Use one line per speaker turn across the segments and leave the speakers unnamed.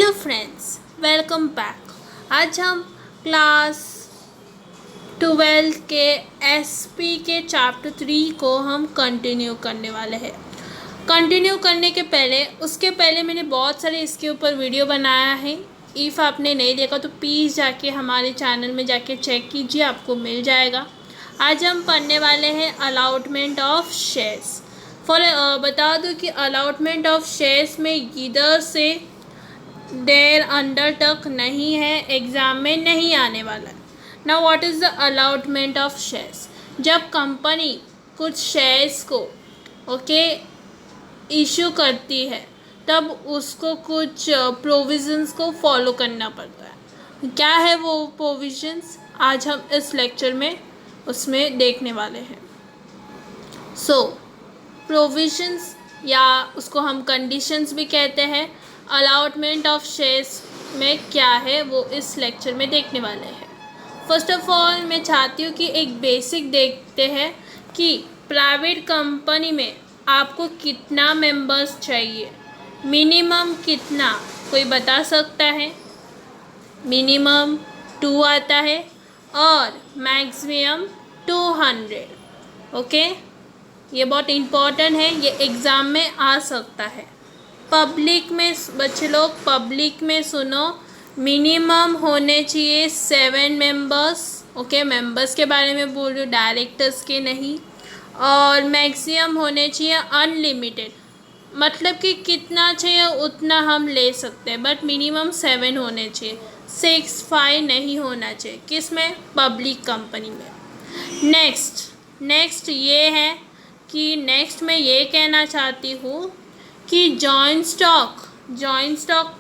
Hello friends, welcome back. आज हम class 12 के एसपी के चैप्टर 3 को हम कंटिन्यू करने वाले हैं। कंटिन्यू करने के पहले उसके पहले मैंने बहुत सारे इसके ऊपर वीडियो बनाया है। इफ़ आपने नहीं देखा तो प्लीज़ जाके हमारे चैनल में जाके चेक कीजिए, आपको मिल जाएगा। आज हम पढ़ने वाले हैं अलॉटमेंट ऑफ शेयर्स। बता दूं कि अलॉटमेंट ऑफ शेयर्स में इधर से देर अंडर तक नहीं है, एग्ज़ाम में नहीं आने वाला है। Now what is the allotment of shares? जब कंपनी कुछ शेयर्स को इशू करती है तब उसको कुछ प्रोविज़न्स को फॉलो करना पड़ता है। क्या है वो प्रोविज़न्स? आज हम इस लेक्चर में उसमें देखने वाले हैं। प्रोविज़न्स या उसको हम कंडीशंस भी कहते हैं, अलॉटमेंट ऑफ शेयर्स में क्या है वो इस लेक्चर में देखने वाले हैं। फर्स्ट ऑफ ऑल मैं चाहती हूँ कि एक बेसिक देखते हैं कि प्राइवेट कंपनी में आपको कितना मेंबर्स चाहिए, मिनिमम कितना, कोई बता सकता है? मिनिमम 2 आता है और मैक्सिमम 200। ओके, ये बहुत इम्पोर्टेंट है, ये एग्ज़ाम में आ सकता है। पब्लिक में बच्चे लोग पब्लिक में सुनो, मिनिमम होने चाहिए 7 मेंबर्स। ओके, मेंबर्स के बारे में बोल रही हूँ, डायरेक्टर्स के नहीं। और मैक्सिमम होने चाहिए अनलिमिटेड, मतलब कि कितना चाहिए उतना हम ले सकते हैं, बट मिनिमम 7 होने चाहिए, 6, 5 नहीं होना चाहिए। किस में? पब्लिक कंपनी में। नेक्स्ट ये है कि नेक्स्ट मैं ये कहना चाहती हूँ कि जॉइंट स्टॉक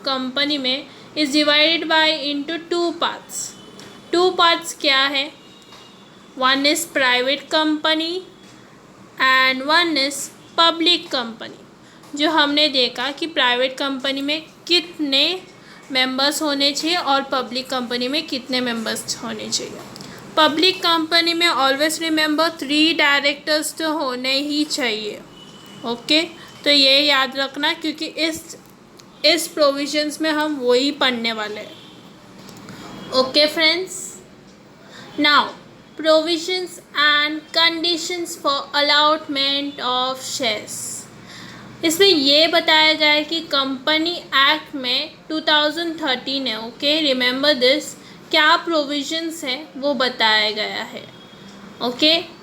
कंपनी में is divided by into 2 parts. 2 parts क्या है? One is private company and one is public company. जो हमने देखा कि प्राइवेट कंपनी में कितने मेंबर्स होने चाहिए और पब्लिक कंपनी में कितने मेंबर्स होने चाहिए। पब्लिक कंपनी में ऑलवेज रिमेंबर 3 डायरेक्टर्स तो होने ही चाहिए। ओके, तो ये याद रखना, क्योंकि इस प्रोविजंस में हम वही पढ़ने वाले हैं। Okay friends, now provisions and conditions for allotment of shares. इसमें ये बताया गया है कि कंपनी एक्ट में 2013 है। ओके, रिमेंबर दिस, क्या प्रोविजंस है वो बताया गया है। Okay,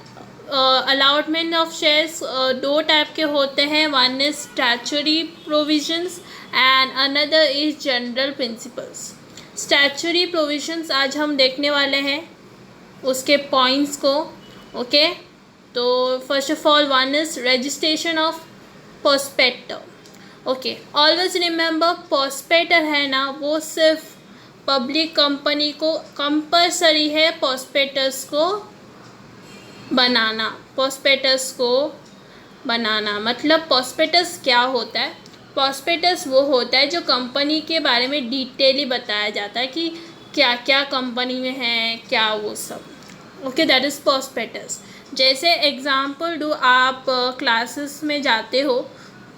allotment of shares 2 type के होते हैं, one is statutory provisions and another is general principles. Statutory provisions आज हम देखने वाले हैं, उसके पॉइंट्स को। ओके, तो first of all one is registration of prospector. Okay, always remember prospector है ना, वो सिर्फ पब्लिक कंपनी को कंपलसरी है प्रोस्पेक्टस को बनाना। मतलब प्रोस्पेक्टस क्या होता है? प्रोस्पेक्टस वो होता है जो कंपनी के बारे में डिटेली बताया जाता है कि क्या क्या कंपनी में है, क्या वो सब। Okay, that is prospectus. जैसे एग्जांपल दूँ, आप क्लासेस में जाते हो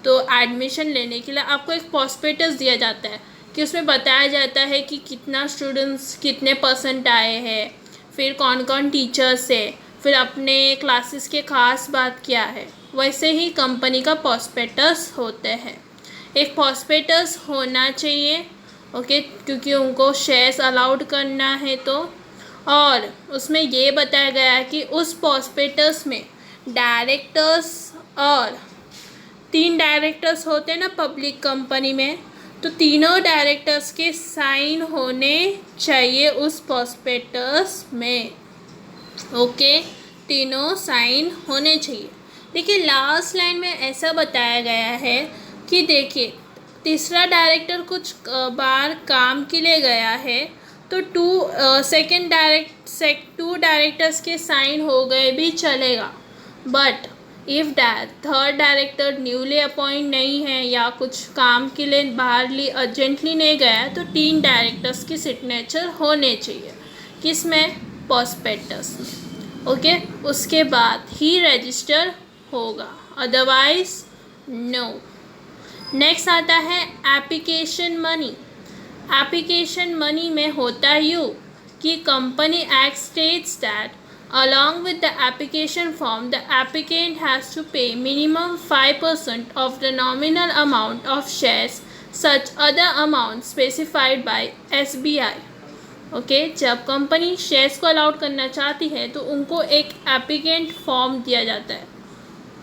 तो एडमिशन लेने के लिए आपको एक प्रोस्पेक्टस दिया जाता है कि उसमें बताया जाता है कि कितना स्टूडेंट्स कितने परसेंट आए हैं, फिर कौन कौन टीचर्स है, फिर अपने क्लासेस के ख़ास बात क्या है। वैसे ही कंपनी का प्रोस्पेक्टस होते हैं। एक प्रोस्पेक्टस होना चाहिए, ओके, क्योंकि उनको शेयर्स अलाउड करना है तो। और उसमें ये बताया गया है कि उस प्रोस्पेक्टस में डायरेक्टर्स और 3 डायरेक्टर्स होते हैं ना पब्लिक कंपनी में, तो तीनों डायरेक्टर्स के साइन होने चाहिए उस प्रोस्पेक्टस में। ओके, तीनों साइन होने चाहिए। देखिए लास्ट लाइन में ऐसा बताया गया है कि देखिए तीसरा डायरेक्टर कुछ बार काम के लिए गया है तो 2 डायरेक्टर्स के साइन हो गए भी चलेगा, but if third director newly appoint नहीं है या कुछ काम के लिए बाहरली अर्जेंटली नहीं गया तो 3 डायरेक्टर्स की सिग्नेचर होने चाहिए। किस में? प्रोस्पेक्टस में। ओके, उसके बाद ही रजिस्टर होगा, अदरवाइज नो। नेक्स्ट आता है एप्लीकेशन मनी। एप्लीकेशन मनी में होता यूँ कि company act states that along with the application form the applicant has to pay minimum 5% of the nominal amount of shares such other amount specified by SBI। Okay जब company shares को allowed करना चाहती है तो उनको एक applicant form दिया जाता है।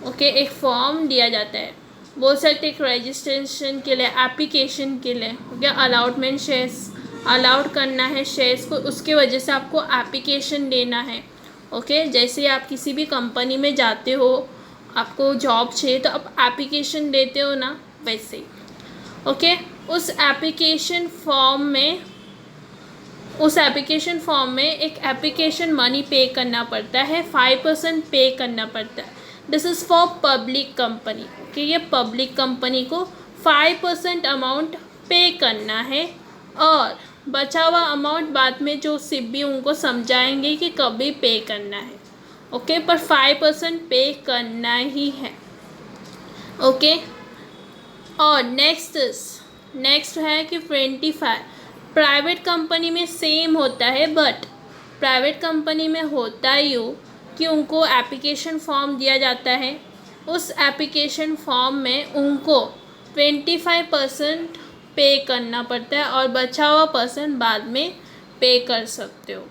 ओके एक फॉर्म दिया जाता है, बोल सकते एक रजिस्ट्रेशन के लिए, एप्लीकेशन के लिए। ओके अलाउडमेंट शेयर्स अलाउड करना है शेयर्स को, उसके वजह से आपको एप्लीकेशन देना है। ओके जैसे आप किसी भी कंपनी में जाते हो, आपको जॉब चाहिए तो आप एप्लीकेशन देते हो ना, वैसे ही। ओके उस एप्लीकेशन फॉर्म में एक एप्लीकेशन मनी पे करना पड़ता है, 5% पे करना पड़ता है। This is for public company. Okay ये पब्लिक कंपनी को 5% अमाउंट पे करना है और बचा हुआ अमाउंट बाद में जो सिब्बी उनको समझाएंगे कि कभी पे करना है। ओके पर 5% पे करना ही है। ओके और नेक्स्ट है कि 25 प्राइवेट कंपनी में सेम होता है, बट प्राइवेट कंपनी में होता यूँ कि उनको एप्लीकेशन फॉर्म दिया जाता है। उस एप्लीकेशन फॉर्म में उनको 25% पे करना पड़ता है और बचा हुआ % बाद में पे कर सकते हो,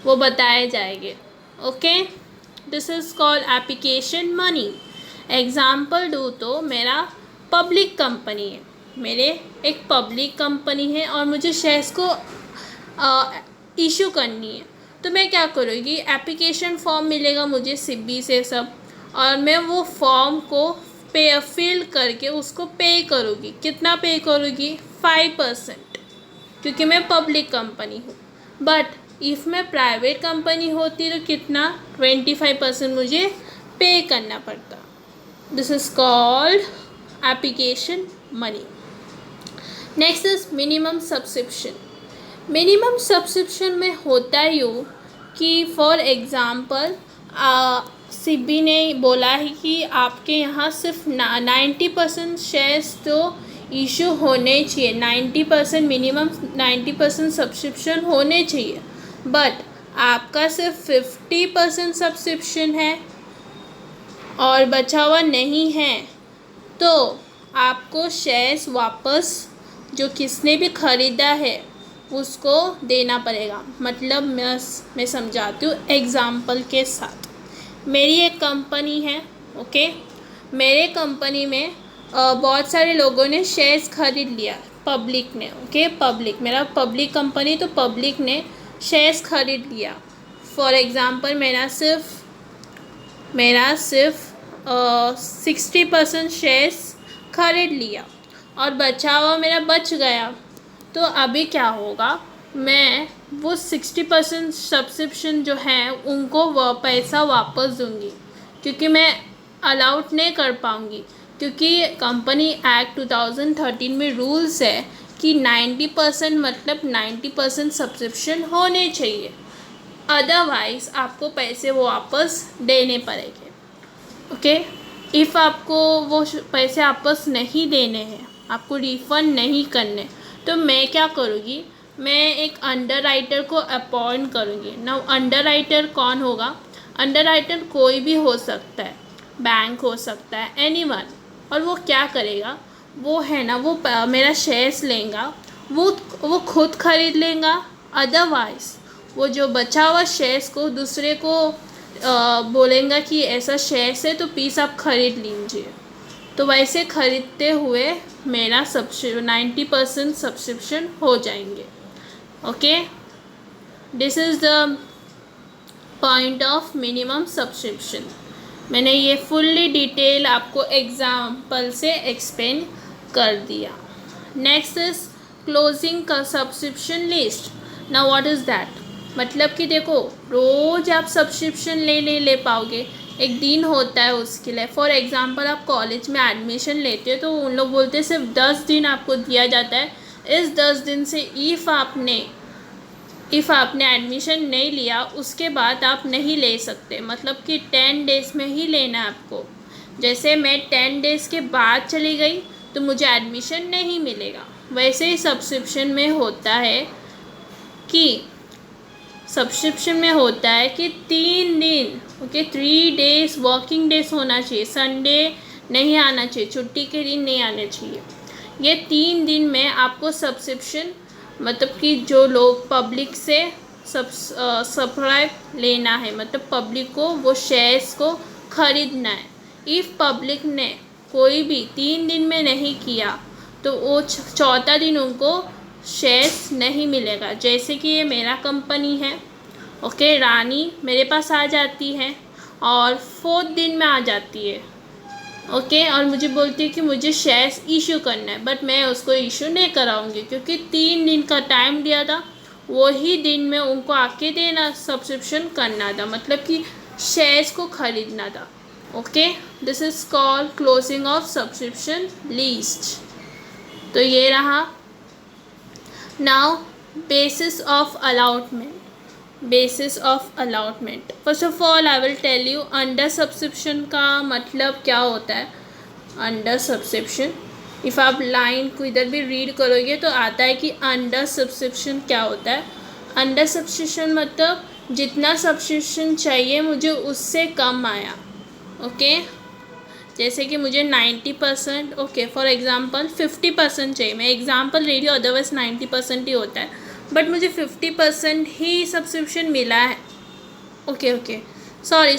वो बताए जाएंगे। Okay this is called application money. Example दूँ तो मेरा पब्लिक कंपनी है, मेरे एक पब्लिक कंपनी है और मुझे शेयर्स को इशू करनी है, तो मैं क्या करूँगी, एप्लीकेशन फॉर्म मिलेगा मुझे सिब्बी से सब, और मैं वो फॉर्म को फिल करके उसको पे करूँगी। कितना पे करूँगी, 5%, क्योंकि मैं पब्लिक कंपनी हूँ। बट इफ़ मैं प्राइवेट कंपनी होती तो कितना, 25% मुझे पे करना पड़ता। This is called application money. Next is minimum subscription. Minimum subscription में होता यूँ कि फॉर एग्ज़ाम्पल सिब्बी ने बोला है कि आपके यहाँ सिर्फ 90% शेयर्स तो इशू होने चाहिए, 90% मिनिमम 90% सब्सक्रिप्शन होने चाहिए, बट आपका सिर्फ 50% सब्सक्रिप्शन है और बचा हुआ नहीं है, तो आपको शेयर्स वापस जो किसने भी ख़रीदा है उसको देना पड़ेगा। मतलब मैं समझाती हूँ एग्ज़ाम्पल के साथ। मेरी एक कंपनी है, ओके मेरे कंपनी में बहुत सारे लोगों ने शेयर्स खरीद लिया, पब्लिक ने। ओके पब्लिक, मेरा पब्लिक कंपनी तो पब्लिक ने शेयर्स खरीद लिया। फॉर एग्ज़ाम्पल मेरा सिर्फ 60% शेयर्स खरीद लिया और बचा हुआ मेरा बच गया, तो अभी क्या होगा, मैं वो 60% सब्सक्रिप्शन जो है उनको वह पैसा वापस दूंगी, क्योंकि मैं अलाउड नहीं कर पाऊंगी, क्योंकि कंपनी एक्ट 2013 में रूल्स है कि 90% मतलब 90% सब्सक्रिप्शन होने चाहिए, अदरवाइज़ आपको पैसे वो वापस देने पड़ेंगे। ओके इफ़ आपको वो पैसे वापस नहीं देने हैं, आपको रिफ़ंड नहीं करने, तो मैं क्या करूँगी, मैं एक अंडर राइटर को अपॉइंट करूँगी ना। अंडर राइटर कौन होगा, अंडर राइटर कोई भी हो सकता है, बैंक हो सकता है, एनीवन। और वो क्या करेगा, वो है ना, वो मेरा शेयर्स लेगा, वो खुद खरीद लेगा, अदरवाइज़ वो जो बचा हुआ शेयर्स को दूसरे को बोलेगा कि ऐसा शेयर्स है तो प्लीज़ आप ख़रीद लीजिए। तो वैसे ख़रीदते हुए मेरा 90% सब्सक्रिप्शन हो जाएंगे। Okay this is the point of minimum subscription. मैंने ये फुल्ली डिटेल आपको एग्जाम्पल से एक्सप्लेन कर दिया। नेक्स्ट इज़ क्लोजिंग का subscription list. Now what is that, मतलब कि देखो रोज़ आप सब्सक्रिप्शन ले पाओगे, एक दिन होता है उसके लिए। फॉर एग्ज़ाम्पल आप कॉलेज में एडमिशन लेते हो तो उन लोग बोलते हैं सिर्फ 10 दिन आपको दिया जाता है। इस 10 दिन से इफ़ आपने एडमिशन नहीं लिया उसके बाद आप नहीं ले सकते, मतलब कि 10 डेज़ में ही लेना है आपको। जैसे मैं 10 डेज़ के बाद चली गई तो मुझे एडमिशन नहीं मिलेगा, वैसे ही सब्सक्रिप्शन में होता है कि 3 दिन, ओके, 3 डेज वर्किंग डेज होना चाहिए, संडे नहीं आना चाहिए, छुट्टी के दिन नहीं आने चाहिए। ये 3 दिन में आपको सब्सक्रिप्शन मतलब कि जो लोग पब्लिक से सब्सक्राइब लेना है, मतलब पब्लिक को वो शेयर्स को ख़रीदना है। इफ़ पब्लिक ने कोई भी 3 दिन में नहीं किया तो वो चौथा दिन उनको शेयर्स नहीं मिलेगा। जैसे कि ये मेरा कंपनी है, ओके, रानी मेरे पास आ जाती है और 4th दिन में आ जाती है, ओके, और मुझे बोलती है कि मुझे शेयर्स इशू करना है, बट मैं उसको इशू नहीं कराऊंगी क्योंकि 3 दिन का टाइम दिया था, वही दिन में उनको आके देना, सब्सक्रिप्शन करना था, मतलब कि शेयर्स को ख़रीदना था। Okay, this is called closing of subscription list. तो ये रहा। Now basis of allotment. Basis of allotment, first of all I will tell you under subscription का मतलब क्या होता है। अंडर सब्सक्रिप्शन, इफ़ आप लाइन को इधर भी रीड करोगे तो आता है कि अंडर सब्सक्रिप्शन क्या होता है। अंडर सब्सक्रिप्शन मतलब जितना सब्सक्रिप्शन चाहिए मुझे उससे कम आया, ओके। जैसे कि मुझे 90%, ओके, फॉर एग्ज़ाम्पल 50% चाहिए, मैं एग्ज़ाम्पल ले रही हूँ, अदरवाइज़ 90% ही होता है, बट मुझे 50% ही सब्सक्रिप्शन मिला है। ओके, सॉरी,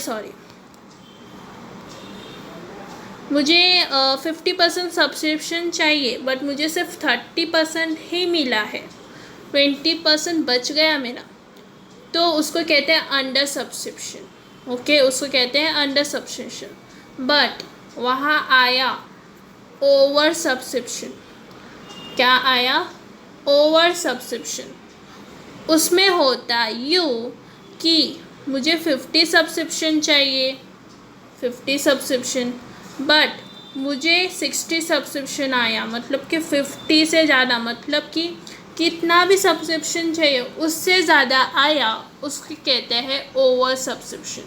मुझे 50% सब्सक्रिप्शन चाहिए बट मुझे सिर्फ 30% ही मिला है, 20% बच गया मेरा, तो उसको कहते हैं अंडर सब्सक्रिप्शन। ओके, उसको कहते हैं अंडर सब्सक्रिप्शन। बट वहाँ आया ओवर सब्सक्रिप्शन। क्या आया? Over subscription. उसमें होता यूँ कि मुझे 50 सब्सक्रिप्शन चाहिए, 50 सब्सक्रिप्शन, बट मुझे 60 सब्सक्रिप्शन आया, मतलब कि 50 से ज़्यादा, मतलब कि कितना भी सब्सक्रिप्शन चाहिए उससे ज़्यादा आया, उसको कहते हैं over subscription.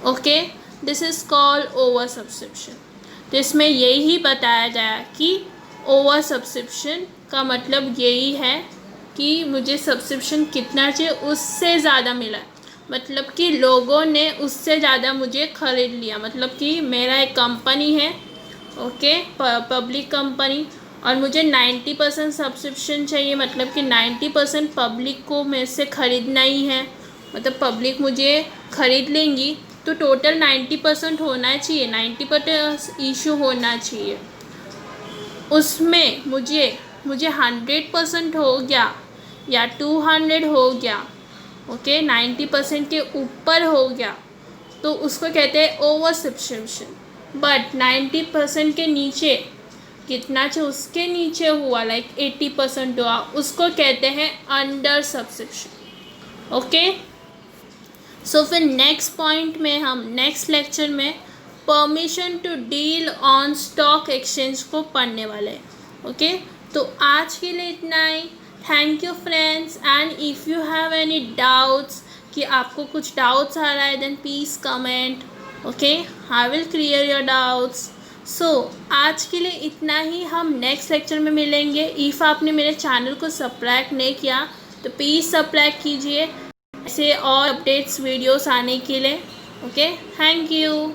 Okay, this is called over subscription. तो इसमें यही बताया गया कि ओवर सब्सक्रिप्शन का मतलब यही है कि मुझे सब्सक्रिप्शन कितना चाहिए उससे ज़्यादा मिला, मतलब कि लोगों ने उससे ज़्यादा मुझे ख़रीद लिया। मतलब कि मेरा एक कंपनी है, ओके, पब्लिक कंपनी, और मुझे 90% सब्सक्रिप्शन चाहिए, मतलब कि 90% पब्लिक को मेरे से ख़रीदना ही है, मतलब पब्लिक मुझे ख़रीद लेंगी, तो टोटल 90% होना चाहिए, 90% इशू होना चाहिए। उसमें मुझे 100% हो गया या 200 हो गया, ओके, 90% के ऊपर हो गया, तो उसको कहते हैं ओवर सब्सक्रिप्शन। बट 90% के नीचे कितना चाहिए उसके नीचे हुआ, लाइक 80% हुआ, उसको कहते हैं अंडर सब्सक्रिप्शन। ओके, सो फिर नेक्स्ट पॉइंट में हम नेक्स्ट लेक्चर में permission to deal on stock exchange को पढ़ने वाले हैं। ओके, तो आज के लिए इतना ही। Thank you friends, and if you have any doubts, कि आपको कुछ डाउट्स आ रहा है, then please comment, okay, I will clear your doubts. So आज के लिए इतना ही, हम नेक्स्ट लेक्चर में मिलेंगे। इफ़ आपने मेरे चैनल को सब्सक्राइब नहीं किया तो प्लीज़ सब्सक्राइब कीजिए, ऐसे और अपडेट्स वीडियोस आने के लिए। Okay, thank you.